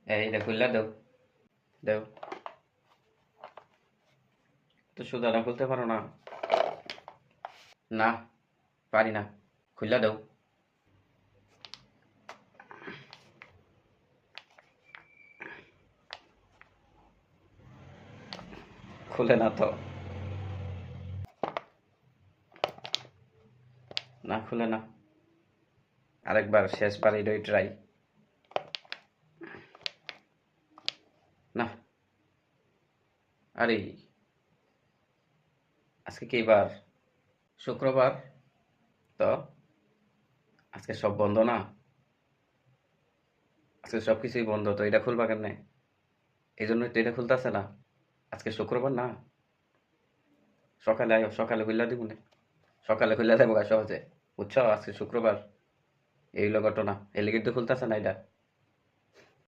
এইটা খুললা দাও, দাও। তো সোজাটা খুলতে পারো না? না, পারি না। খুললা দাও। খুলে না তো। না, খুলে না। আরেকবার, শেষবার এটাই ট্রাই। না। আরে, আজকে কি বার? শুক্রবার। তো আজকে সব বন্ধ না? আজকে সব কিছুই বন্ধ, তো এটা খুলবা কেমনে? এই জন্যই তো এটা খুলতেছে না। আজকে শুক্রবার না? সকালে আয়ো, সকালে খুললা দিব না। সকালে খুললা দেবো গা সহজে। বুঝছো, আজকে শুক্রবার। এই হলো ঘটনা, এই লিগে তো খুলতেছে না এটা।